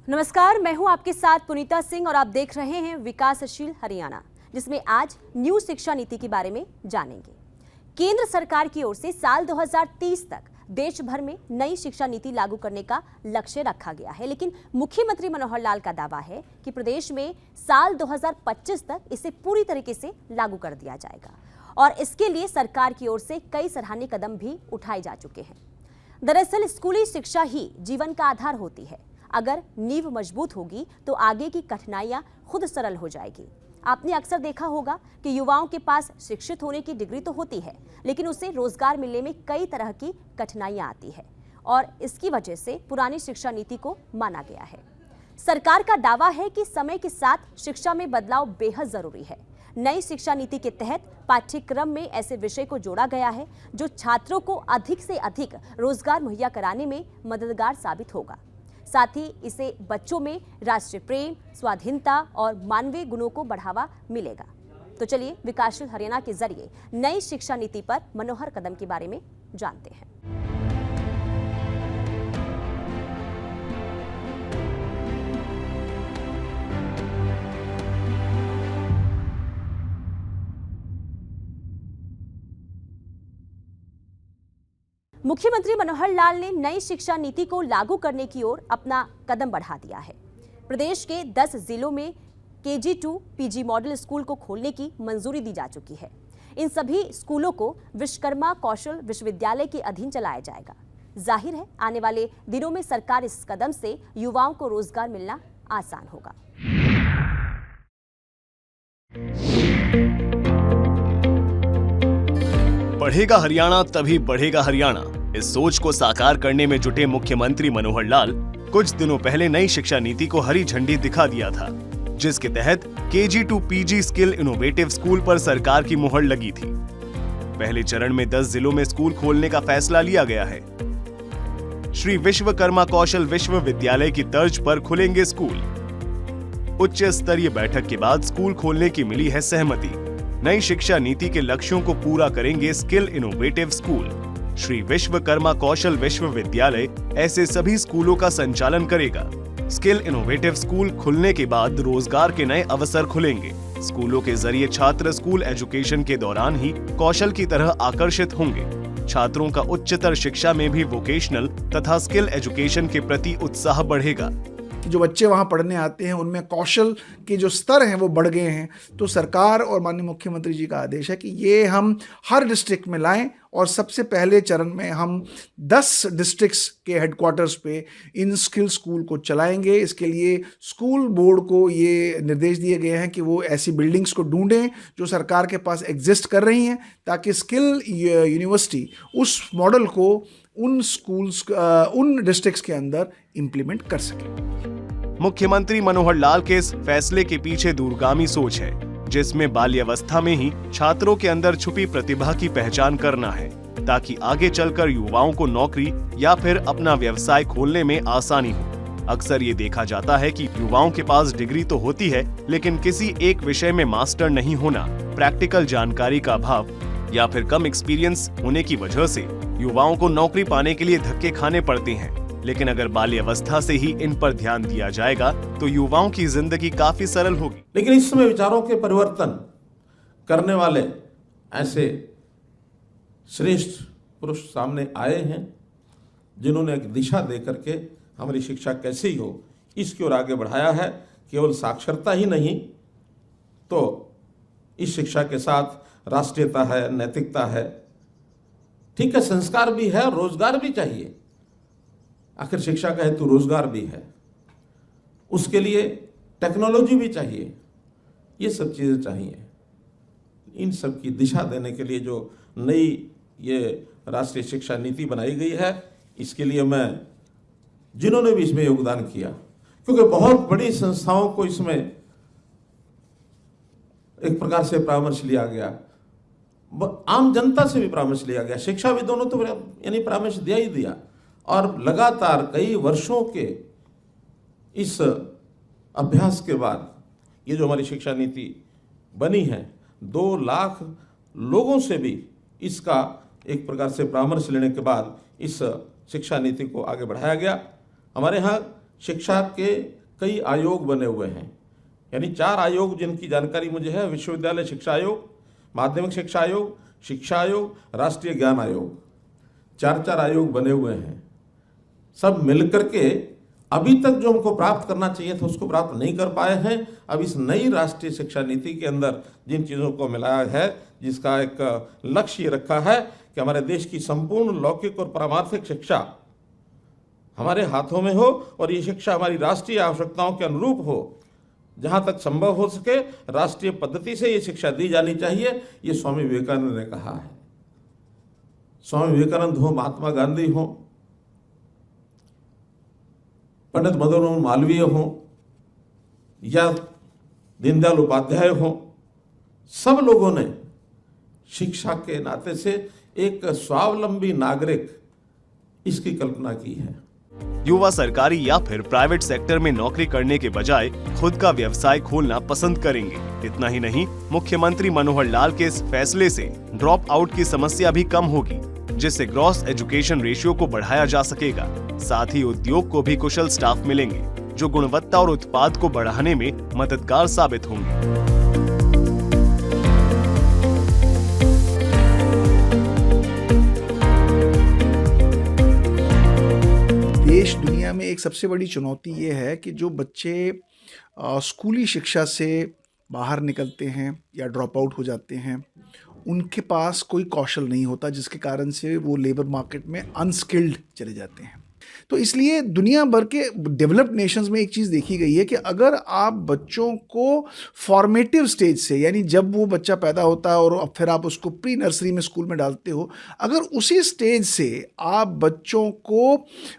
नमस्कार, मैं हूं आपके साथ पुनीता सिंह और आप देख रहे हैं विकासशील हरियाणा, जिसमें आज न्यू शिक्षा नीति के बारे में जानेंगे। केंद्र सरकार की ओर से साल 2030 तक देश भर में नई शिक्षा नीति लागू करने का लक्ष्य रखा गया है, लेकिन मुख्यमंत्री मनोहर लाल का दावा है कि प्रदेश में साल 2025 तक इसे पूरी तरीके से लागू कर दिया जाएगा और इसके लिए सरकार की ओर से कई सराहनीय कदम भी उठाए जा चुके हैं। दरअसल स्कूली शिक्षा ही जीवन का आधार होती है। अगर नींव मजबूत होगी तो आगे की कठिनाइयां खुद सरल हो जाएगी। आपने अक्सर देखा होगा कि युवाओं के पास शिक्षित होने की डिग्री तो होती है, लेकिन उसे रोजगार मिलने में कई तरह की कठिनाइयां आती है और इसकी वजह से पुरानी शिक्षा नीति को माना गया है। सरकार का दावा है कि समय के साथ शिक्षा में बदलाव बेहद जरूरी है। नई शिक्षा नीति के तहत पाठ्यक्रम में ऐसे विषय को जोड़ा गया है जो छात्रों को अधिक से अधिक रोजगार मुहैया कराने में मददगार साबित होगा। साथ ही इसे बच्चों में राष्ट्रीय प्रेम, स्वाधीनता और मानवीय गुणों को बढ़ावा मिलेगा। तो चलिए विकासशील हरियाणा के जरिए नई शिक्षा नीति पर मनोहर कदम के बारे में जानते हैं। मुख्यमंत्री मनोहर लाल ने नई शिक्षा नीति को लागू करने की ओर अपना कदम बढ़ा दिया है। प्रदेश के 10 जिलों में KG to PG model school को खोलने की मंजूरी दी जा चुकी है। इन सभी स्कूलों को विश्वकर्मा कौशल विश्वविद्यालय के अधीन चलाया जाएगा। जाहिर है आने वाले दिनों में सरकार इस कदम से युवाओं को रोजगार मिलना आसान होगा। बढ़ेगा हरियाणा तभी बढ़ेगा हरियाणा। इस सोच को साकार करने में जुटे मुख्यमंत्री मनोहर लाल कुछ दिनों पहले नई शिक्षा नीति को हरी झंडी दिखा दिया था, जिसके तहत KG to PG skill innovative school पर सरकार की मुहर लगी थी। पहले चरण में 10 जिलों में स्कूल खोलने का फैसला लिया गया है। श्री विश्वकर्मा कौशल विश्वविद्यालय की तर्ज पर खुलेंगे स्कूल। उच्च स्तरीय बैठक के बाद स्कूल खोलने की मिली है सहमति। नई शिक्षा नीति के लक्ष्यों को पूरा करेंगे skill innovative school. Shri Vishwakarma कौशल विश्वविद्यालय ऐसे सभी स्कूलों का संचालन करेगा। स्किल इनोवेटिव स्कूल खुलने के बाद रोजगार के नए अवसर खुलेंगे। स्कूलों के जरिए छात्र स्कूल एजुकेशन के दौरान ही कौशल की तरह आकर्षित होंगे। छात्रों का उच्चतर शिक्षा में भी वोकेशनल तथा स्किल एजुकेशन के प्रति उत्साह बढ़ेगा। जो बच्चे वहाँ पढ़ने आते हैं उनमें कौशल के जो स्तर हैं वो बढ़ गए हैं। तो सरकार और माननीय मुख्यमंत्री जी का आदेश है कि ये हम हर डिस्ट्रिक्ट में लाएं और सबसे पहले चरण में हम 10 डिस्ट्रिक्ट्स के हेडक्वार्टर्स पे इन स्किल स्कूल को चलाएंगे। इसके लिए स्कूल बोर्ड को ये निर्देश दिए गए हैं कि वो ऐसी बिल्डिंग्स को ढूंढें जो सरकार के पास एग्जिस्ट कर रही हैं, ताकि स्किल यूनिवर्सिटी उस मॉडल को उन स्कूल्स उन डिस्ट्रिक्ट्स के अंदर इम्प्लीमेंट कर सके। मुख्यमंत्री मनोहर लाल के इस फैसले के पीछे दूरगामी सोच है, जिसमें बाल्यावस्था में ही छात्रों के अंदर छुपी प्रतिभा की पहचान करना है, ताकि आगे चलकर युवाओं को नौकरी या फिर अपना व्यवसाय खोलने में आसानी हो। अक्सर ये देखा जाता है कि युवाओं के पास डिग्री तो होती है, लेकिन किसी एक विषय में मास्टर नहीं होना, प्रैक्टिकल जानकारी का अभाव या फिर कम एक्सपीरियंस होने की वजह से युवाओं को नौकरी पाने के लिए धक्के खाने पड़ते हैं। लेकिन अगर बाल्यावस्था से ही इन पर ध्यान दिया जाएगा तो युवाओं की जिंदगी काफी सरल होगी। लेकिन इस समय विचारों के परिवर्तन करने वाले ऐसे श्रेष्ठ पुरुष सामने आए हैं, जिन्होंने एक दिशा दे करके हमारी शिक्षा कैसी हो इसकी ओर आगे बढ़ाया है। केवल साक्षरता ही नहीं, तो इस शिक्षा के साथ राष्ट्रीयता है, नैतिकता है, ठीक है, संस्कार भी है, रोजगार भी चाहिए। आखिर शिक्षा का हेतु रोजगार भी है, उसके लिए टेक्नोलॉजी भी चाहिए, ये सब चीज़ें चाहिए। इन सब की दिशा देने के लिए जो नई ये राष्ट्रीय शिक्षा नीति बनाई गई है, इसके लिए मैं जिन्होंने भी इसमें योगदान किया, क्योंकि बहुत बड़ी संस्थाओं को इसमें एक प्रकार से परामर्श लिया गया, आम जनता से भी परामर्श लिया गया, शिक्षाविदों ने तो यानी परामर्श दिया ही दिया। और लगातार कई वर्षों के इस अभ्यास के बाद ये जो हमारी शिक्षा नीति बनी है, 2 लाख लोगों से भी इसका एक प्रकार से परामर्श लेने के बाद इस शिक्षा नीति को आगे बढ़ाया गया। हमारे यहाँ शिक्षा के कई आयोग बने हुए हैं, यानी 4 आयोग जिनकी जानकारी मुझे है, विश्वविद्यालय शिक्षा आयोग, माध्यमिक शिक्षा आयोग, शिक्षा आयोग, राष्ट्रीय ज्ञान आयोग, 4 आयोग बने हुए हैं। सब मिलकर के अभी तक जो हमको प्राप्त करना चाहिए था उसको प्राप्त नहीं कर पाए हैं। अब इस नई राष्ट्रीय शिक्षा नीति के अंदर जिन चीज़ों को मिलाया है, जिसका एक लक्ष्य ये रखा है कि हमारे देश की संपूर्ण लौकिक और पारमार्थिक शिक्षा हमारे हाथों में हो और ये शिक्षा हमारी राष्ट्रीय आवश्यकताओं के अनुरूप हो, जहाँ तक संभव हो सके राष्ट्रीय पद्धति से ये शिक्षा दी जानी चाहिए। ये स्वामी विवेकानंद ने कहा है। स्वामी विवेकानंद हो, महात्मा गांधी हो, पंडित मदन मोहन मालवीय हो या दीनदयाल उपाध्याय हो, सब लोगों ने शिक्षा के नाते से एक स्वावलंबी नागरिक इसकी कल्पना की है। युवा सरकारी या फिर प्राइवेट सेक्टर में नौकरी करने के बजाय खुद का व्यवसाय खोलना पसंद करेंगे। इतना ही नहीं, मुख्यमंत्री मनोहर लाल के इस फैसले से ड्रॉप आउट की समस्या भी कम होगी, जिससे ग्रॉस एजुकेशन रेशियो को बढ़ाया जा सकेगा। साथ ही उद्योग को भी कुशल स्टाफ मिलेंगे, जो गुणवत्ता और उत्पाद को बढ़ाने में मददगार साबित होंगे। देश दुनिया में एक सबसे बड़ी चुनौती ये है कि जो बच्चे स्कूली शिक्षा से बाहर निकलते हैं या ड्रॉप आउट हो जाते हैं, उनके पास कोई कौशल नहीं होता, जिसके कारण से वो लेबर मार्केट में अनस्किल्ड चले जाते हैं। तो इसलिए दुनिया भर के डेवलप्ड नेशंस में एक चीज़ देखी गई है कि अगर आप बच्चों को फॉर्मेटिव स्टेज से, यानी जब वो बच्चा पैदा होता है और फिर आप उसको प्री नर्सरी में स्कूल में डालते हो, अगर उसी स्टेज से आप बच्चों को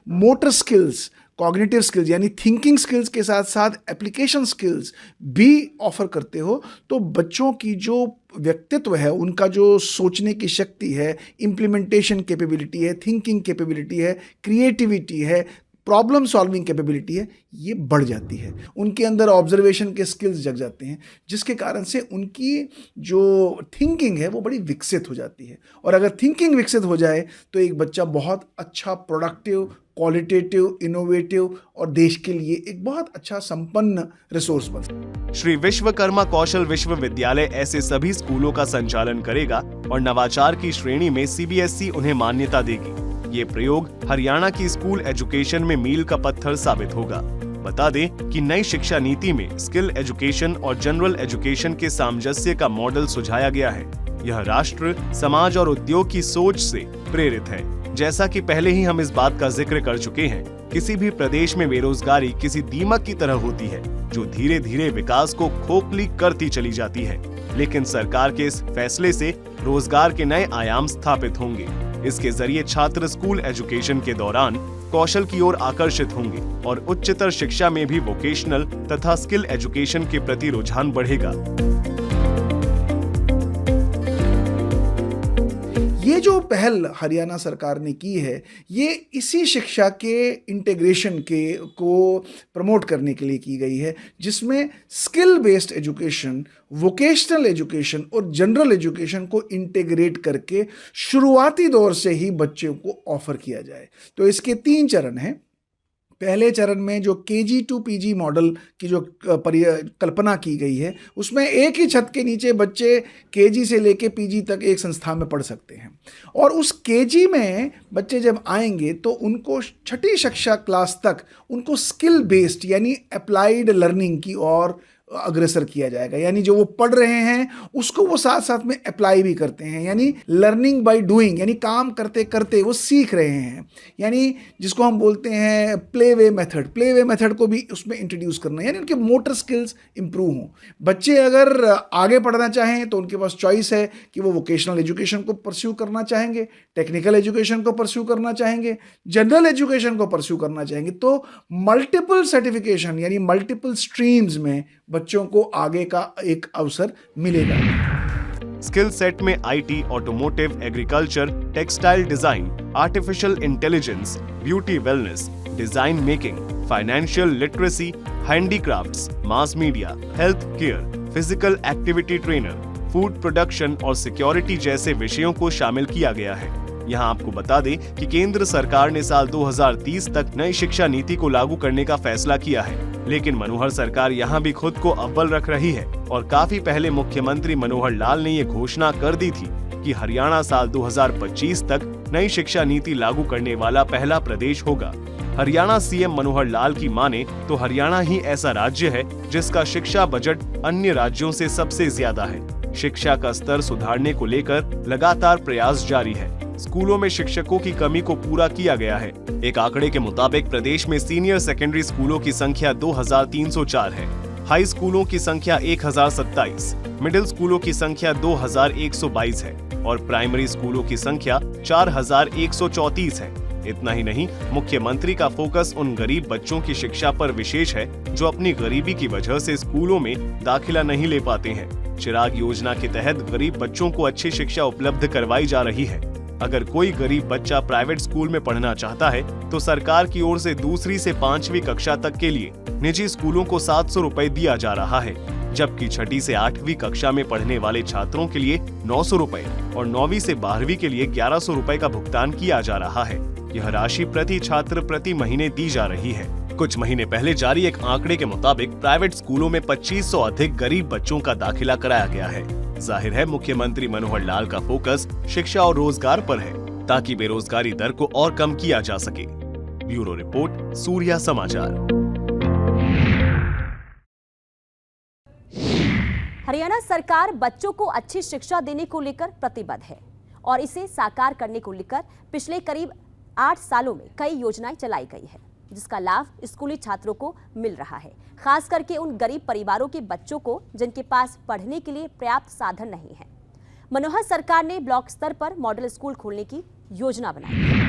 मोटर स्किल्स, कॉग्निटिव स्किल्स यानी थिंकिंग स्किल्स के साथ साथ एप्लीकेशन स्किल्स भी ऑफर करते हो, तो बच्चों की जो व्यक्तित्व है, उनका जो सोचने की शक्ति है, इम्प्लीमेंटेशन कैपेबिलिटी है, थिंकिंग कैपेबिलिटी है, क्रिएटिविटी है, प्रॉब्लम सॉल्विंग कैपेबिलिटी है, ये बढ़ जाती है। उनके अंदर ऑब्जर्वेशन के स्किल्स जग जाते हैं, जिसके कारण से उनकी जो थिंकिंग है वो बड़ी विकसित हो जाती है। और अगर थिंकिंग विकसित हो जाए तो एक बच्चा बहुत अच्छा, प्रोडक्टिव, क्वालिटेटिव, इनोवेटिव और देश के लिए एक बहुत अच्छा संपन्न रिसोर्स बन सकता है। श्री विश्वकर्मा कौशल विश्वविद्यालय ऐसे सभी स्कूलों का संचालन करेगा और नवाचार की श्रेणी में CBSE उन्हें मान्यता देगी। ये प्रयोग हरियाणा की स्कूल एजुकेशन में मील का पत्थर साबित होगा। बता दें कि नई शिक्षा नीति में स्किल एजुकेशन और जनरल एजुकेशन के सामंजस्य का मॉडल सुझाया गया है। यह राष्ट्र, समाज और उद्योग की सोच से प्रेरित है। जैसा कि पहले ही हम इस बात का जिक्र कर चुके हैं, किसी भी प्रदेश में बेरोजगारी किसी दीमक की तरह होती है, जो धीरे धीरे विकास को खोखली करती चली जाती है। लेकिन सरकार के इस फैसले से रोजगार के नए आयाम स्थापित होंगे। इसके जरिए छात्र स्कूल एजुकेशन के दौरान कौशल की ओर आकर्षित होंगे और उच्चतर शिक्षा में भी वोकेशनल तथा स्किल एजुकेशन के प्रति रुझान बढ़ेगा। ये जो पहल हरियाणा सरकार ने की है, ये इसी शिक्षा के इंटीग्रेशन को प्रमोट करने के लिए की गई है, जिसमें skill based education, vocational education और जनरल एजुकेशन को इंटीग्रेट करके शुरुआती दौर से ही बच्चों को ऑफर किया जाए। तो इसके 3 चरण हैं। पहले चरण में जो KG to PG मॉडल की जो कल्पना की गई है, उसमें एक ही छत के नीचे बच्चे KG से लेके PG तक एक संस्था में पढ़ सकते हैं। और उस KG में बच्चे जब आएंगे तो उनको 6ठी कक्षा क्लास तक उनको स्किल बेस्ड यानी अप्लाइड लर्निंग की ओर अग्रसर किया जाएगा। यानी जो वो पढ़ रहे हैं उसको वो साथ साथ में अप्लाई भी करते हैं, यानी लर्निंग बाय डूइंग, यानी काम करते करते वो सीख रहे हैं। यानी जिसको हम बोलते हैं प्ले वे मेथड को भी उसमें इंट्रोड्यूस करना, यानी उनके मोटर स्किल्स इंप्रूव हों। बच्चे अगर आगे पढ़ना चाहें तो उनके पास चॉइस है कि वो वोकेशनल एजुकेशन को परस्यू करना चाहेंगे, टेक्निकल एजुकेशन को परस्यू करना चाहेंगे, जनरल एजुकेशन को परस्यू करना चाहेंगे। तो मल्टीपल सर्टिफिकेशन यानी मल्टीपल स्ट्रीम्स में बच्चों को आगे का एक अवसर मिलेगा। स्किल सेट में IT, automotive, agriculture, textile design, artificial intelligence, beauty wellness, design making, financial literacy, handicrafts, mass media, health care, physical activity trainer, food production और सिक्योरिटी जैसे विषयों को शामिल किया गया है। यहाँ आपको बता दें कि केंद्र सरकार ने साल 2030 तक नई शिक्षा नीति को लागू करने का फैसला किया है, लेकिन मनोहर सरकार यहाँ भी खुद को अव्वल रख रही है और काफी पहले मुख्यमंत्री मनोहर लाल ने ये घोषणा कर दी थी कि हरियाणा साल 2025 तक नई शिक्षा नीति लागू करने वाला पहला प्रदेश होगा। हरियाणा सीएम मनोहर लाल की माने तो हरियाणा ही ऐसा राज्य है जिसका शिक्षा बजट अन्य राज्यों से सबसे ज्यादा है। शिक्षा का स्तर सुधारने को लेकर लगातार प्रयास जारी है। स्कूलों में शिक्षकों की कमी को पूरा किया गया है। एक आंकड़े के मुताबिक प्रदेश में सीनियर सेकेंडरी स्कूलों की संख्या 2304 है, हाई स्कूलों की संख्या 1027, मिडिल स्कूलों की संख्या 2122 है और प्राइमरी स्कूलों की संख्या 4134 है। इतना ही नहीं, मुख्यमंत्री का फोकस उन गरीब बच्चों की शिक्षा पर विशेष है जो अपनी गरीबी की वजह से स्कूलों में दाखिला नहीं ले पाते हैं। चिराग योजना के तहत गरीब बच्चों को अच्छी शिक्षा उपलब्ध करवाई जा रही है। अगर कोई गरीब बच्चा प्राइवेट स्कूल में पढ़ना चाहता है तो सरकार की ओर से 2वीं से 5वीं कक्षा तक के लिए निजी स्कूलों को 700 रुपए दिया जा रहा है, जबकि 6ठी से 8वीं कक्षा में पढ़ने वाले छात्रों के लिए 900 रुपए और 9वीं से 12वीं के लिए 1100 रुपए का भुगतान किया जा रहा है। यह राशि प्रति छात्र प्रति महीने दी जा रही है। कुछ महीने पहले जारी एक आंकड़े के मुताबिक प्राइवेट स्कूलों में 2500 अधिक गरीब बच्चों का दाखिला कराया गया है। जाहिर है मुख्यमंत्री मनोहर लाल का फोकस शिक्षा और रोजगार पर है ताकि बेरोजगारी दर को और कम किया जा सके। ब्यूरो रिपोर्ट, सूर्या समाचार। हरियाणा सरकार बच्चों को अच्छी शिक्षा देने को लेकर प्रतिबद्ध है और इसे साकार करने को लेकर पिछले करीब 8 सालों में कई योजनाएं चलाई गई है, जिसका लाभ स्कूली छात्रों को मिल रहा है, खास करके उन गरीब परिवारों के बच्चों को जिनके पास पढ़ने के लिए पर्याप्त साधन नहीं है। मनोहर सरकार ने ब्लॉक स्तर पर मॉडल स्कूल खोलने की योजना बनाई।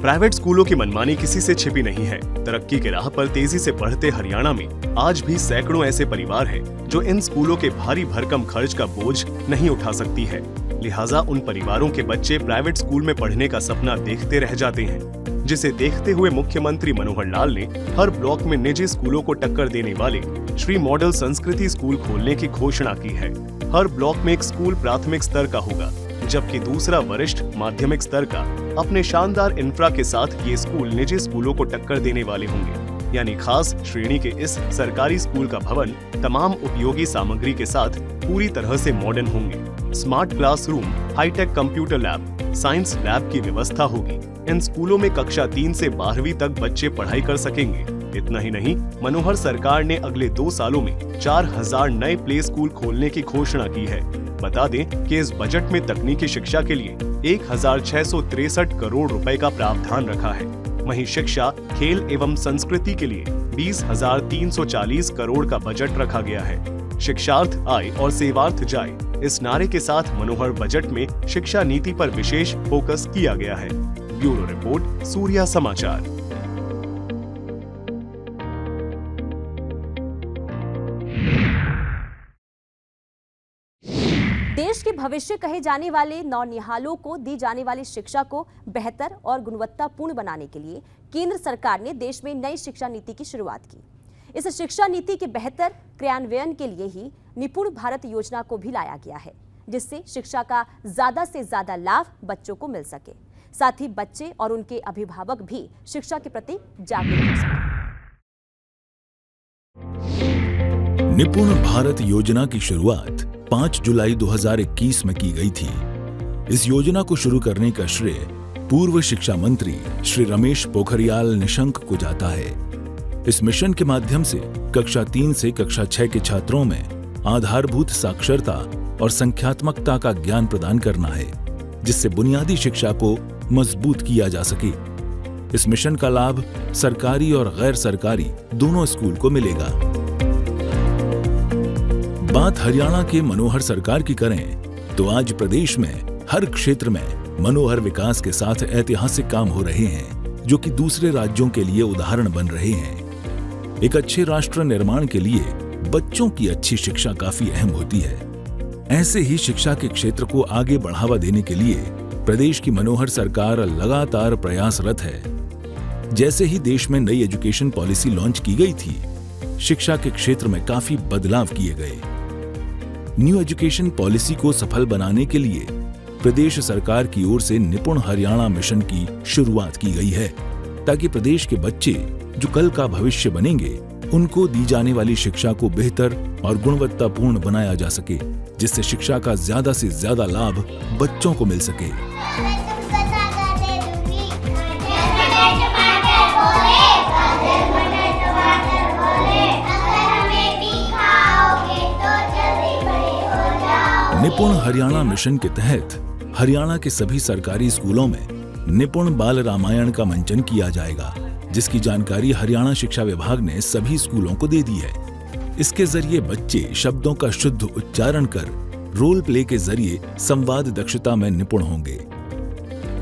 प्राइवेट स्कूलों की मनमानी किसी से छिपी नहीं है। तरक्की के राह पर तेजी से बढ़ते हरियाणा में आज भी सैकड़ों ऐसे परिवार हैं जो इन स्कूलों के भारी भरकम खर्च का बोझ नहीं उठा सकती है। लिहाजा उन परिवारों के बच्चे प्राइवेट स्कूल में पढ़ने का सपना देखते रह जाते हैं, जिसे देखते हुए मुख्यमंत्री मनोहर लाल ने हर ब्लॉक में निजी स्कूलों को टक्कर देने वाले श्री मॉडल संस्कृति स्कूल खोलने की घोषणा की है। हर ब्लॉक में एक स्कूल प्राथमिक स्तर का होगा, जबकि दूसरा वरिष्ठ माध्यमिक स्तर का। अपने शानदार इंफ्रा के साथ ये स्कूल निजी स्कूलों को टक्कर देने वाले होंगे। यानी खास श्रेणी के इस सरकारी स्कूल का भवन तमाम उपयोगी सामग्री के साथ पूरी तरह से मॉडर्न होंगे। Smart classroom, hi tech computer lab, science lab की व्यवस्था होगी। इन स्कूलों में कक्षा 3 से 12वीं तक बच्चे पढ़ाई कर सकेंगे। इतना ही नहीं, मनोहर सरकार ने अगले 2 सालों में 4000 नए प्ले स्कूल खोलने की घोषणा की है। बता दें कि इस बजट में तकनीकी शिक्षा के लिए 1663 करोड़ रुपए का प्रावधान रखा है। वहीं शिक्षा, खेल एवं संस्कृति के लिए 20,340 करोड़ का बजट रखा गया है। शिक्षार्थ आए और सेवार्थ जाए, इस नारे के साथ मनोहर बजट में शिक्षा नीति पर विशेष फोकस किया गया है। ब्यूरो रिपोर्ट, सूर्या समाचार। देश के भविष्य कहे जाने वाले नौनिहालों को दी जाने वाली शिक्षा को बेहतर और गुणवत्तापूर्ण बनाने के लिए केंद्र सरकार ने देश में नई शिक्षा नीति की शुरुआत की। इस शिक्षा नीति के बेहतर क्रियान्वयन के लिए ही निपुण भारत योजना को भी लाया गया है, जिससे शिक्षा का ज्यादा से ज्यादा लाभ बच्चों को मिल सके, साथ ही बच्चे और उनके अभिभावक भी शिक्षा के प्रति जागरूक हो सके। निपुण भारत योजना की शुरुआत 5 जुलाई 2021 में की गई थी। इस योजना को शुरू करने का श्रेय पूर्व शिक्षा मंत्री श्री रमेश पोखरियाल निशंक को जाता है। इस मिशन के माध्यम से कक्षा 3 से कक्षा 6 के छात्रों में आधारभूत साक्षरता और संख्यात्मकता का ज्ञान प्रदान करना है, जिससे बुनियादी शिक्षा को मजबूत किया जा सके। इस मिशन का लाभ सरकारी और गैर सरकारी दोनों स्कूल को मिलेगा। बात हरियाणा के मनोहर सरकार की करें तो आज प्रदेश में हर क्षेत्र में मनोहर विकास के साथ ऐतिहासिक काम हो रहे हैं, जो कि दूसरे राज्यों के लिए उदाहरण बन रहे हैं। एक अच्छे राष्ट्र निर्माण के लिए बच्चों की अच्छी शिक्षा काफी अहम होती है। ऐसे ही शिक्षा के क्षेत्र को आगे बढ़ावा देने के लिए प्रदेश की मनोहर सरकार लगातार प्रयासरत है। जैसे ही देश में नई एजुकेशन पॉलिसी लॉन्च की गई थी, शिक्षा के क्षेत्र में काफी बदलाव किए गए। न्यू एजुकेशन पॉलिसी को सफल बनाने के लिए प्रदेश सरकार की ओर से निपुण हरियाणा मिशन की शुरुआत की गई है, ताकि प्रदेश के बच्चे जो कल का भविष्य बनेंगे, उनको दी जाने वाली शिक्षा को बेहतर और गुणवत्तापूर्ण बनाया जा सके, जिससे शिक्षा का ज्यादा से ज्यादा लाभ बच्चों को मिल सके। निपुण हरियाणा मिशन के तहत हरियाणा के सभी सरकारी स्कूलों में निपुण बाल रामायण का मंचन किया जाएगा, जिसकी जानकारी हरियाणा शिक्षा विभाग ने सभी स्कूलों को दे दी है। इसके जरिए बच्चे शब्दों का शुद्ध उच्चारण कर रोल प्ले के जरिए संवाद दक्षता में निपुण होंगे।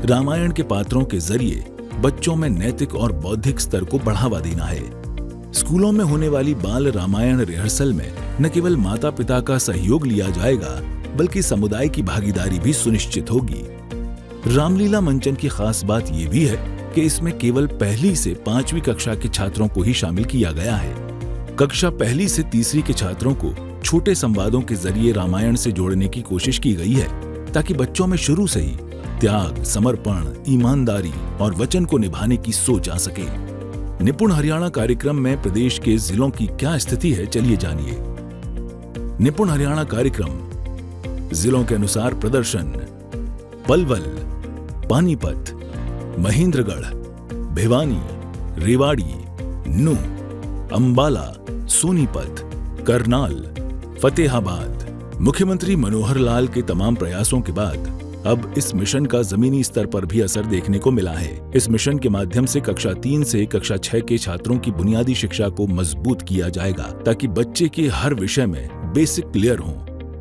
रामायण के पात्रों के जरिए बच्चों में नैतिक और बौद्धिक स्तर को बढ़ावा देना है। स्कूलों में होने वाली बाल रामायण रिहर्सल में न केवल माता पिता का सहयोग लिया जाएगा, बल्कि समुदाय की भागीदारी भी सुनिश्चित होगी। रामलीला मंचन की खास बात यह भी है कि इसमें केवल पहली से 5वीं कक्षा के छात्रों को ही शामिल किया गया है। कक्षा पहली से तीसरी के छात्रों को छोटे संवादों के जरिए रामायण से जोड़ने की कोशिश की गई है, ताकि बच्चों में शुरू से ही त्याग, समर्पण, ईमानदारी और वचन को निभाने की सोच आ सके। निपुण हरियाणा कार्यक्रम में प्रदेश के जिलों की क्या स्थिति है, चलिए जानिए। निपुण हरियाणा कार्यक्रम जिलों के अनुसार प्रदर्शन: पलवल, पानीपत, महेंद्रगढ़, भिवानी, रेवाड़ी, नूंह, अंबाला, सोनीपत, करनाल, फतेहाबाद। मुख्यमंत्री मनोहर लाल के तमाम प्रयासों के बाद अब इस मिशन का जमीनी स्तर पर भी असर देखने को मिला है। इस मिशन के माध्यम से कक्षा 3 से कक्षा 6 के छात्रों की बुनियादी शिक्षा को मजबूत किया जाएगा, ताकि बच्चे के हर विषय में बेसिक क्लियर हो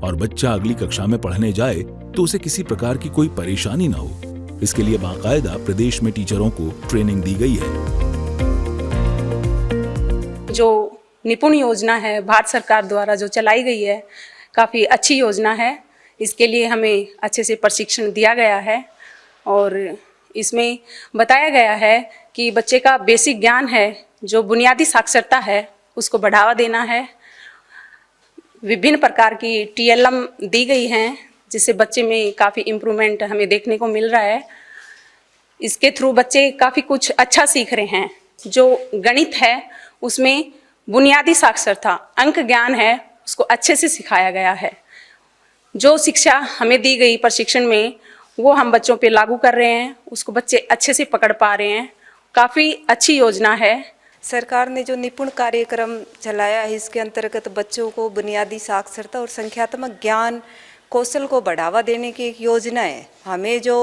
और बच्चा अगली कक्षा में पढ़ने जाए तो उसे किसी प्रकार की कोई परेशानी न हो। इसके लिए बाकायदा प्रदेश में टीचरों को ट्रेनिंग दी गई है। जो निपुण योजना है भारत सरकार द्वारा जो चलाई गई है, काफ़ी अच्छी योजना है। इसके लिए हमें अच्छे से प्रशिक्षण दिया गया है और इसमें बताया गया है कि बच्चे का बेसिक ज्ञान है, जो बुनियादी साक्षरता है, उसको बढ़ावा देना है। विभिन्न प्रकार की TLM दी गई हैं, जिससे बच्चे में काफ़ी इम्प्रूवमेंट हमें देखने को मिल रहा है। इसके थ्रू बच्चे काफ़ी कुछ अच्छा सीख रहे हैं। जो गणित है उसमें बुनियादी साक्षरता, अंक ज्ञान है, उसको अच्छे से सिखाया गया है। जो शिक्षा हमें दी गई प्रशिक्षण में, वो हम बच्चों पे लागू कर रहे हैं, उसको बच्चे अच्छे से पकड़ पा रहे हैं। काफ़ी अच्छी योजना है। सरकार ने जो निपुण कार्यक्रम चलाया है, इसके अंतर्गत बच्चों को बुनियादी साक्षरता और संख्यात्मक ज्ञान कौशल को बढ़ावा देने की एक योजना है। हमें जो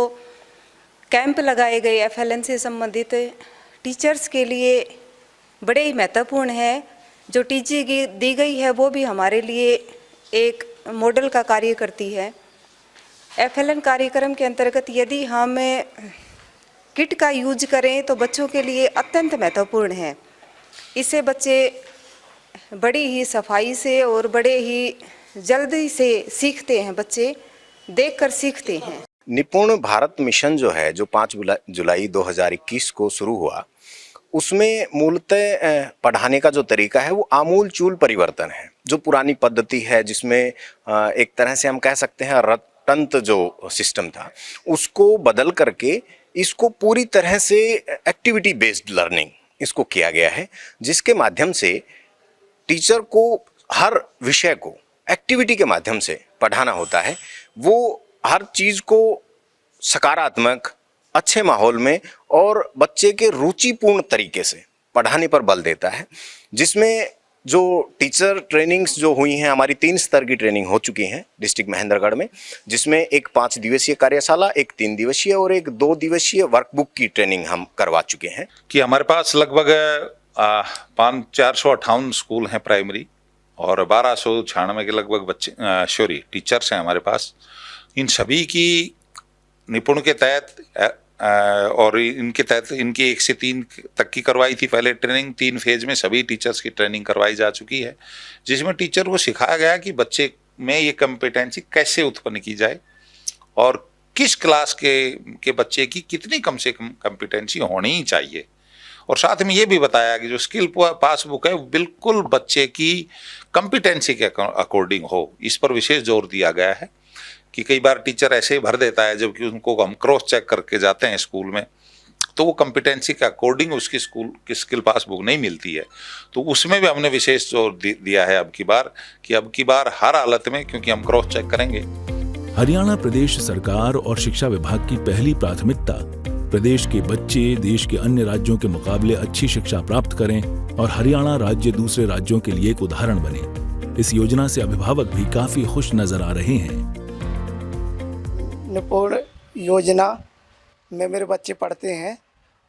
कैंप लगाए गए FLN से संबंधित टीचर्स के लिए बड़े ही महत्वपूर्ण है। जो टीचिंग दी गई है वो भी हमारे लिए एक मॉडल का कार्य करती है। FLN कार्यक्रम के अंतर्गत यदि हम किट का यूज करें तो बच्चों के लिए अत्यंत महत्वपूर्ण है। इससे बच्चे बड़ी ही सफाई से और बड़े ही जल्दी से सीखते हैं। बच्चे देखकर सीखते हैं। निपुण भारत मिशन जो है, जो 5 जुलाई 2021 को शुरू हुआ, उसमें मूलतः पढ़ाने का जो तरीका है वो आमूल चूल परिवर्तन है। जो पुरानी पद्धति है, जिसमें एक तरह से हम कह सकते हैं रटंत जो सिस्टम था, उसको बदल करके इसको पूरी तरह से एक्टिविटी बेस्ड लर्निंग इसको किया गया है, जिसके माध्यम से टीचर को हर विषय को एक्टिविटी के माध्यम से पढ़ाना होता है। वो हर चीज़ को सकारात्मक, अच्छे माहौल में और बच्चे के रुचिपूर्ण तरीके से पढ़ाने पर बल देता है। जिसमें जो टीचर ट्रेनिंग्स जो हुई हैं, हमारी 3 स्तर की ट्रेनिंग हो चुकी हैं डिस्ट्रिक्ट महेंद्रगढ़ में, जिसमें एक 5 दिवसीय कार्यशाला, एक 3 दिवसीय और एक 2 दिवसीय वर्कबुक की ट्रेनिंग हम करवा चुके हैं। कि हमारे पास लगभग 458 स्कूल हैं प्राइमरी और 1296 के लगभग बच्चे टीचर्स हैं हमारे पास। इन सभी की निपुण के तहत और इनके तहत इनकी 1 से 3 तक की करवाई थी पहले ट्रेनिंग। 3 फेज में सभी टीचर्स की ट्रेनिंग करवाई जा चुकी है, जिसमें टीचर को सिखाया गया कि बच्चे में ये कॉम्पिटेंसी कैसे उत्पन्न की जाए और किस क्लास के बच्चे की कितनी कम से कम कॉम्पिटेंसी होनी ही चाहिए और साथ में ये भी बताया कि जो स्किल पासबुक है वो बिल्कुल बच्चे की कंपिटेंसी के अकॉर्डिंग हो, इस पर विशेष जोर दिया गया है कि कई बार टीचर ऐसे ही भर देता है जबकि उनको हम क्रॉस चेक करके जाते हैं स्कूल में तो वो कंपिटेंसी के अकॉर्डिंग उसकी स्कूल की स्किल पासबुक नहीं मिलती है। तो उसमें भी हमने विशेष जोर दिया है अब की बार हर हालत में, क्योंकि हम क्रॉस चेक करेंगे। हरियाणा प्रदेश सरकार और शिक्षा विभाग की पहली प्राथमिकता प्रदेश के बच्चे देश के अन्य राज्यों के मुकाबले अच्छी शिक्षा प्राप्त करें और हरियाणा राज्य दूसरे राज्यों के लिए एक उदाहरण बने। इस योजना से अभिभावक भी काफी खुश नजर आ रहे हैं। निपुण योजना में मेरे बच्चे पढ़ते हैं,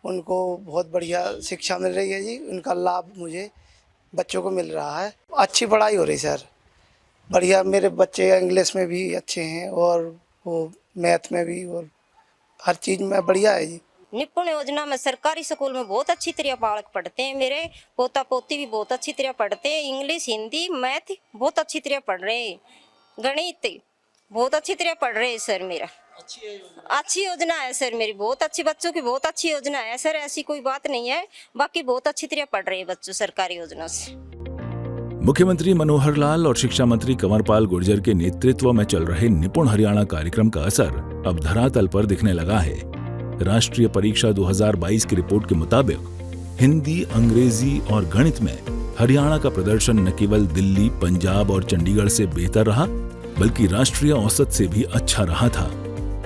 उनको बहुत बढ़िया शिक्षा मिल रही है जी। उनका लाभ मुझे बच्चों को मिल रहा है। अच्छी पढ़ाई हो रही सर, बढ़िया। मेरे बच्चे इंग्लिश में भी अच्छे हैं और वो मैथ में भी, और हर चीज़ में बढ़िया है जी। निपुण योजना में सरकारी स्कूल में बहुत अच्छी तरह बालक पढ़ते हैं। मेरे पोता पोती भी बहुत अच्छी तरह पढ़ते हैं। इंग्लिश, हिंदी, मैथ बहुत अच्छी तरह पढ़ रहे हैं। गणित बहुत अच्छी तरह पढ़ रहे हैं सर। मेरा अच्छी योजना है सर, मेरी बहुत अच्छी, बच्चों की बहुत अच्छी योजना है सर, ऐसी कोई बात नहीं है। बाकी बहुत अच्छी तरह पढ़ रहे हैं बच्चों सरकारी योजना से। मुख्यमंत्री मनोहर लाल और शिक्षा मंत्री कंवरपाल गुर्जर के नेतृत्व में चल रहे निपुण हरियाणा कार्यक्रम का असर अब धरातल पर दिखने लगा है। राष्ट्रीय परीक्षा 2022 की रिपोर्ट के मुताबिक हिंदी, अंग्रेजी और गणित में हरियाणा का प्रदर्शन न केवल दिल्ली, पंजाब और चंडीगढ़ से बेहतर रहा बल्कि राष्ट्रीय औसत से भी अच्छा रहा था।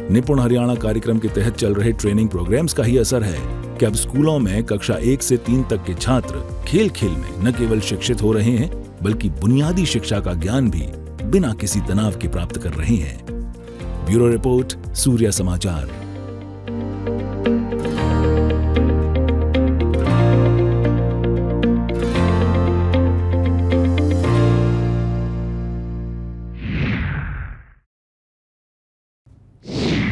निपुण हरियाणा कार्यक्रम के तहत चल रहे ट्रेनिंग प्रोग्राम्स का ही असर है कि अब स्कूलों में कक्षा 1 से 3 तक के छात्र खेल खेल में न केवल शिक्षित हो रहे हैं बल्कि बुनियादी शिक्षा का ज्ञान भी बिना किसी तनाव के प्राप्त कर रहे हैं। ब्यूरो रिपोर्ट, सूर्य समाचार।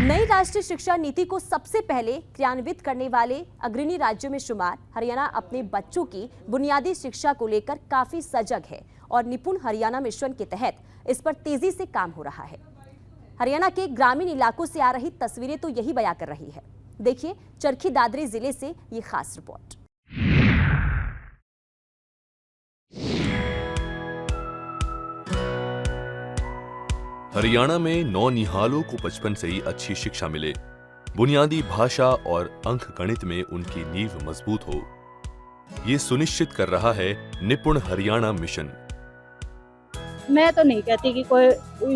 नई राष्ट्रीय शिक्षा नीति को सबसे पहले क्रियान्वित करने वाले अग्रणी राज्यों में शुमार हरियाणा अपने बच्चों की बुनियादी शिक्षा को लेकर काफी सजग है और निपुण हरियाणा मिशन के तहत इस पर तेजी से काम हो रहा है। हरियाणा के ग्रामीण इलाकों से आ रही तस्वीरें तो यही बयां कर रही है। देखिए चरखी दादरी जिले से ये खास रिपोर्ट। हरियाणा में नौनिहालों को बचपन से ही अच्छी शिक्षा मिले, बुनियादी भाषा और अंक गणित में उनकी नींव मजबूत हो, ये सुनिश्चित कर रहा है निपुण हरियाणा मिशन। मैं तो नहीं कहती कि कोई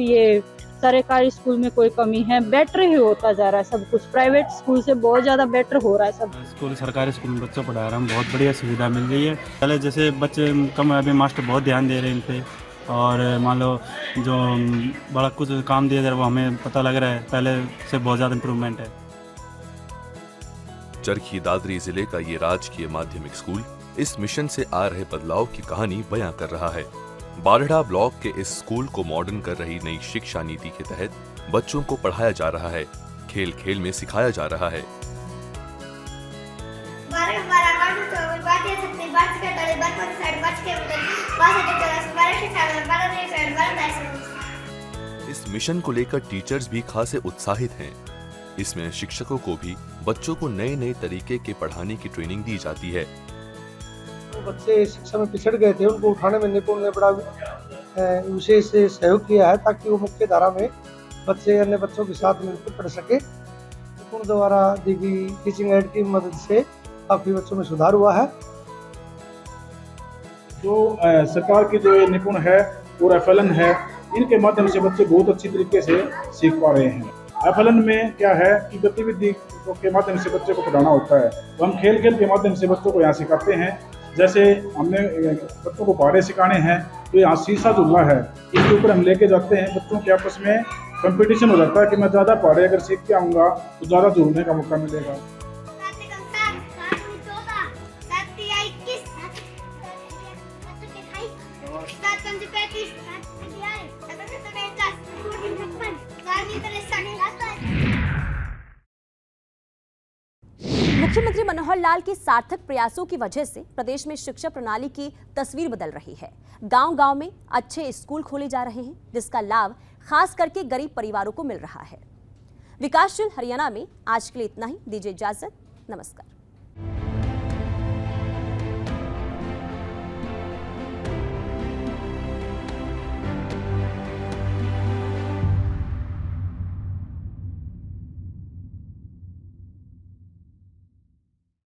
ये सरकारी स्कूल में कोई कमी है, बेटर ही होता जा रहा है सब कुछ। प्राइवेट स्कूल से बहुत ज्यादा बेटर हो रहा है सब स्कूल। सरकारी स्कूल में बच्चों पढ़ा रहा हूँ, बहुत बढ़िया सुविधा मिल रही है। पहले जैसे बच्चे कम, अभी मास्टर बहुत ध्यान दे रहे हैं इन पे, और मान लो जो बड़ा कुछ काम दिया जा रहा है वो हमें पता लग रहा है पहले से बहुत ज़्यादा इम्प्रूवमेंट है। चरखी दादरी जिले का ये राजकीय माध्यमिक स्कूल इस मिशन से आ रहे बदलाव की कहानी बयां कर रहा है। बारहड़ा ब्लॉक के इस स्कूल को मॉडर्न कर रही नई शिक्षा नीति के तहत बच्चों को पढ़ाया जा रहा है, खेल खेल में सिखाया जा रहा है। इस मिशन को लेकर टीचर्स भी खासे उत्साहित हैं। इसमें शिक्षकों को भी बच्चों को नए नए तरीके के पढ़ाने की ट्रेनिंग दी जाती है। बच्चे शिक्षा में पिछड़ गए थे, उनको उठाने में निपुण ने बड़ा विशेष सहयोग किया है ताकि वो मुख्य धारा में बच्चे अन्य बच्चों के साथ मिलकर पढ़ सके। निपुण द्वारा दी गई टीचिंग एड की मदद से काफी बच्चों में सुधार हुआ है। जो सरकार की जो निपुण है और एफएलएन है, इनके माध्यम से बच्चे बहुत अच्छी तरीके से सीख पा रहे हैं। एफएलएन में क्या है कि गतिविधि के माध्यम से बच्चे को पढ़ाना होता है, तो हम खेल खेल के माध्यम से बच्चों को यहाँ सिखाते हैं। जैसे हमने बच्चों को पहाड़े सिखाने हैं, तो यहाँ शीशा झूलना है, इसके ऊपर हम लेके जाते हैं। बच्चों के आपस में कंपटीशन हो जाता है कि मैं ज़्यादा पहाड़े अगर सीख के आऊँगा तो ज़्यादा झूलने का मौका मिलेगा। मुख्यमंत्री मनोहर लाल के सार्थक प्रयासों की वजह से प्रदेश में शिक्षा प्रणाली की तस्वीर बदल रही है। गांव-गांव में अच्छे स्कूल खोले जा रहे हैं, जिसका लाभ खास करके गरीब परिवारों को मिल रहा है। विकासशील हरियाणा में आज के लिए इतना ही। दीजिए इजाजत, नमस्कार।